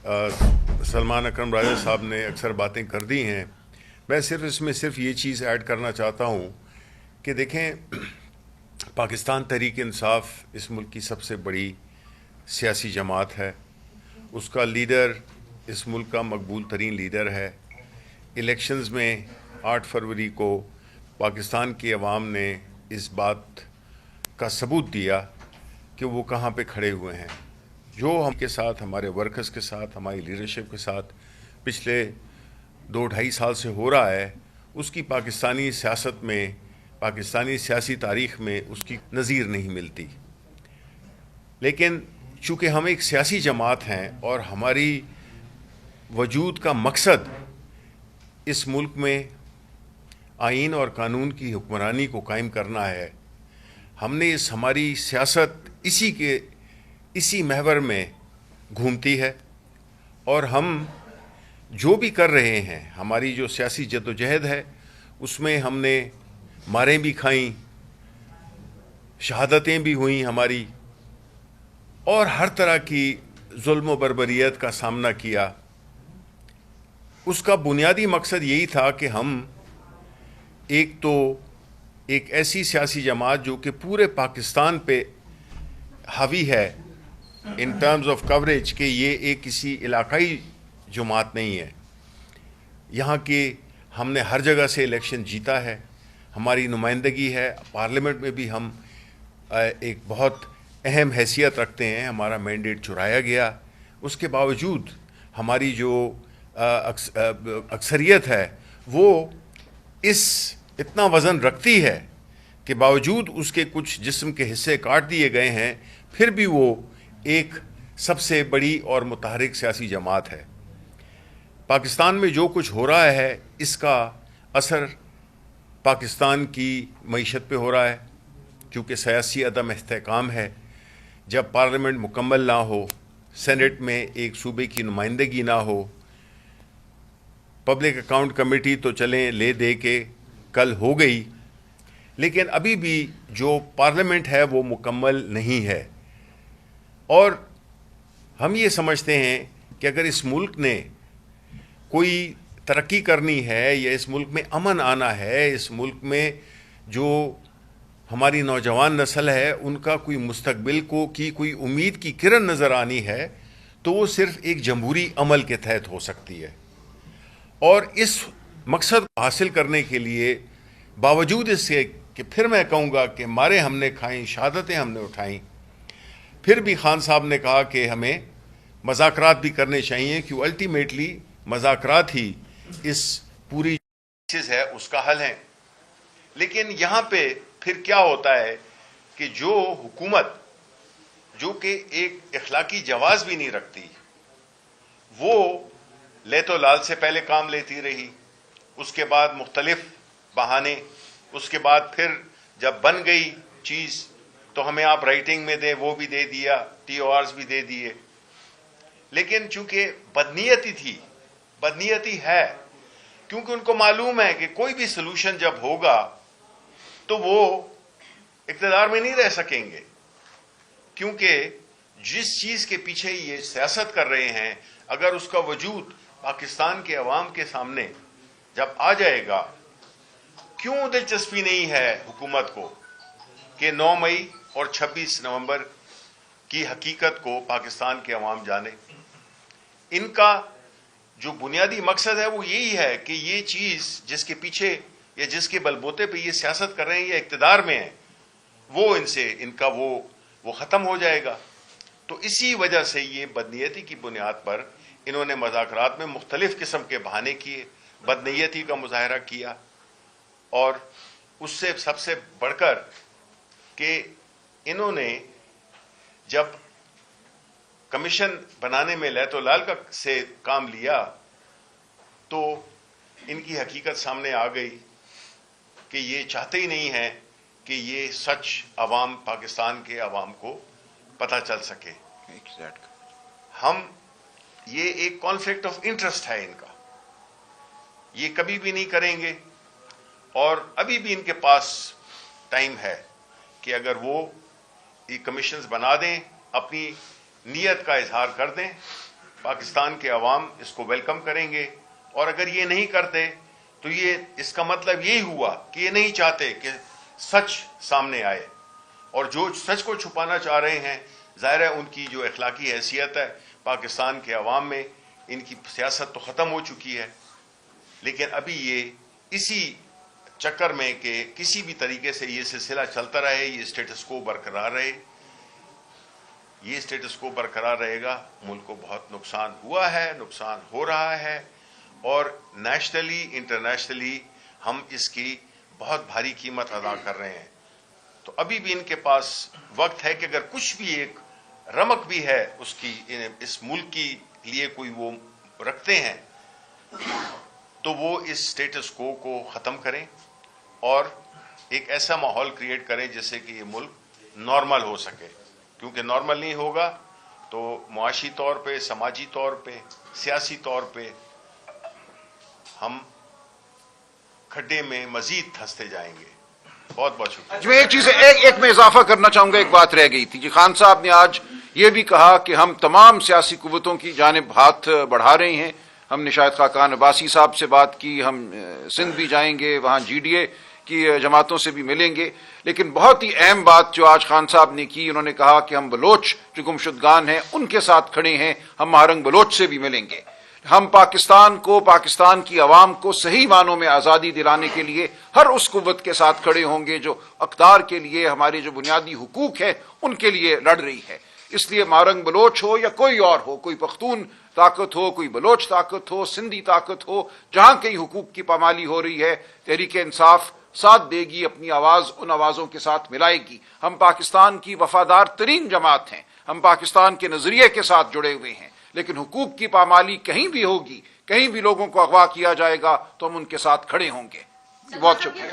सलमान अकरम राजा साहब ने अक्सर बातें कर दी हैं। मैं इसमें ये चीज़ ऐड करना चाहता हूँ कि देखें, पाकिस्तान तहरीक इंसाफ इस मुल्क की सबसे बड़ी सियासी जमात है। उसका लीडर इस मुल्क का मकबूल तरीन लीडर है। इलेक्शंस में 8 फरवरी को पाकिस्तान की अवाम ने इस बात का सबूत दिया कि वो कहाँ पे खड़े हुए हैं। जो हम के साथ, हमारे वर्कर्स के साथ, हमारी लीडरशिप के साथ पिछले 2-2.5 साल से हो रहा है, उसकी पाकिस्तानी सियासत में, पाकिस्तानी सियासी तारीख़ में उसकी नज़ीर नहीं मिलती। लेकिन चूँकि हम एक सियासी जमात हैं और हमारी वजूद का मकसद इस मुल्क में आइन और कानून की हुक्मरानी को कायम करना है, हमने हमारी सियासत इसी महवर में घूमती है। और हम जो भी कर रहे हैं, हमारी जो सियासी जद्दोजहद है, उसमें हमने मारें भी खाईं, शहादतें भी हुई हमारी, और हर तरह की जुल्म व बर्बरियत का सामना किया। उसका बुनियादी मकसद यही था कि हम एक ऐसी सियासी जमात जो कि पूरे पाकिस्तान पे हावी है इन टर्म्स ऑफ कवरेज, कि ये एक किसी इलाकाई जमात नहीं है। यहाँ के हमने हर जगह से इलेक्शन जीता है, हमारी नुमाइंदगी है, पार्लियामेंट में भी हम एक बहुत अहम हैसियत रखते हैं। हमारा मैंडेट चुराया गया, उसके बावजूद हमारी जो अक्सरियत है वो इतना वज़न रखती है कि बावजूद उसके कुछ जिस्म के हिस्से काट दिए गए हैं, फिर भी वो एक सबसे बड़ी और मुतहरिक सियासी जमात है। पाकिस्तान में जो कुछ हो रहा है, इसका असर पाकिस्तान की मईशत पे हो रहा है, क्योंकि सियासी अदम इस्तेहकाम है। जब पार्लियामेंट मुकम्मल ना हो, सेनेट में एक सूबे की नुमाइंदगी ना हो, पब्लिक अकाउंट कमेटी तो चलें ले दे के कल हो गई, लेकिन अभी भी जो पार्लियामेंट है वो मुकम्मल नहीं है। और हम ये समझते हैं कि अगर इस मुल्क ने कोई तरक्की करनी है या इस मुल्क में अमन आना है, इस मुल्क में जो हमारी नौजवान नस्ल है उनका कोई मुस्तकबिल की कोई उम्मीद की किरण नज़र आनी है, तो वो सिर्फ एक जमहूरी अमल के तहत हो सकती है। और इस मकसद को हासिल करने के लिए, बावजूद इससे कि फिर मैं कहूँगा कि मारे हमने खाई, शहादतें हमने उठाई, फिर भी खान साहब ने कहा कि हमें मज़ाकरात भी करने चाहिए, कि अल्टीमेटली मज़ाकरात ही इस पूरी चीज़ है उसका हल है। लेकिन यहाँ पे फिर क्या होता है कि जो हुकूमत जो कि एक इखलाकी जवाज़ भी नहीं रखती, वो ले तो लाल से पहले काम लेती रही, उसके बाद मुख्तलिफ बहाने, उसके बाद फिर जब बन गई चीज़ तो हमें आप राइटिंग में दें, वो भी दे दिया, TORs भी दे दिए। लेकिन चूंकि बदनीयती है, क्योंकि उनको मालूम है कि कोई भी सलूशन जब होगा तो वो इक़्तिदार में नहीं रह सकेंगे, क्योंकि जिस चीज़ के पीछे ये सियासत कर रहे हैं, अगर उसका वजूद पाकिस्तान के अवाम के सामने जब आ जाएगा, क्यों दिलचस्पी नहीं है हुकूमत को कि 9 मई और 26 नवंबर की हकीकत को पाकिस्तान के अवाम जाने। इनका जो बुनियादी मकसद है वो यही है कि ये चीज़ जिसके पीछे या जिसके बलबूते पे ये सियासत कर रहे हैं या इक़्तिदार में है, वो इनका वो ख़त्म हो जाएगा। तो इसी वजह से ये बदनीयती की बुनियाद पर इन्होंने मज़ाकरात में मुख्तलिफ किस्म के बहाने किए, बदनीयती का मुजाहरा किया। और उससे सबसे बढ़कर कि इन्होंने जब कमीशन बनाने में लैतोलाल का से काम लिया, तो इनकी हकीकत सामने आ गई कि ये चाहते ही नहीं है कि ये सच अवाम, पाकिस्तान के अवाम को पता चल सके। ये एक कॉन्फ्लिक्ट ऑफ इंटरेस्ट है इनका, ये कभी भी नहीं करेंगे। और अभी भी इनके पास टाइम है कि अगर वो ये कमीशंस बना दें, अपनी नीयत का इजहार कर दें, پاکستان کے عوام اس کو ویلکم کریں گے، اور اگر یہ نہیں کرتے تو اس کا مطلب یہی ہوا کہ یہ نہیں چاہتے کہ سچ سامنے آئے، اور جو سچ کو چھپانا چاہ رہے ہیں ظاہر ہے ان کی جو اخلاقی حیثیت ہے پاکستان کے عوام میں، ان کی سیاست تو ختم ہو چکی ہے، لیکن ابھی یہ اسی چکر میں کہ کسی بھی طریقے سے یہ سلسلہ چلتا رہے، یہ اسٹیٹس کو برقرار رہے، یہ اسٹیٹس کو برقرار رہے گا، ملک کو بہت نقصان ہوا ہے، نقصان ہو رہا ہے، اور نیشنلی انٹرنیشنلی ہم اس کی بہت بھاری قیمت ادا کر رہے ہیں۔ تو ابھی بھی ان کے پاس وقت ہے کہ اگر کچھ بھی ایک رمق بھی ہے اس کی، اس ملک کی لیے کوئی وہ رکھتے ہیں، تو وہ اس سٹیٹس کو ختم کریں اور ایک ایسا ماحول کریٹ کریں جس سے کہ یہ ملک نارمل ہو سکے، کیونکہ نارمل نہیں ہوگا تو معاشی طور پہ، سماجی طور پہ، سیاسی طور پہ ہم کھڈے میں مزید دھنستے جائیں گے۔ بہت بہت شکریہ۔ میں ایک چیز ایک میں اضافہ کرنا چاہوں گا، ایک بات رہ گئی تھی جی، خان صاحب نے آج یہ بھی کہا کہ ہم تمام سیاسی قوتوں کی جانب ہاتھ بڑھا رہے ہیں۔ ہم نے شاہد خاقان عباسی صاحب سے بات کی، ہم سندھ بھی جائیں گے، وہاں جی ڈی اے کی جماعتوں سے بھی ملیں گے، لیکن بہت ہی اہم بات جو آج خان صاحب نے کی، انہوں نے کہا کہ ہم بلوچ جو گمشدگان ہیں ان کے ساتھ کھڑے ہیں، ہم مہارنگ بلوچ سے بھی ملیں گے۔ ہم پاکستان کو، پاکستان کی عوام کو صحیح معنوں میں آزادی دلانے کے لیے ہر اس قوت کے ساتھ کھڑے ہوں گے جو اقدار کے لیے، ہمارے جو بنیادی حقوق ہیں ان کے لیے لڑ رہی ہے۔ اس لیے مہارنگ بلوچ ہو یا کوئی اور ہو، کوئی پختون طاقت ہو، کوئی بلوچ طاقت ہو، سندھی طاقت ہو، جہاں کئی حقوق کی پامالی ہو رہی ہے، تحریک انصاف ساتھ دے گی، اپنی آواز ان آوازوں کے ساتھ ملائے گی۔ ہم پاکستان کی وفادار ترین جماعت ہیں، ہم پاکستان کے نظریے کے ساتھ جڑے ہوئے ہیں، لیکن حقوق کی پامالی کہیں بھی ہوگی، کہیں بھی لوگوں کو اغوا کیا جائے گا تو ہم ان کے ساتھ کھڑے ہوں گے۔ بہت شکریہ۔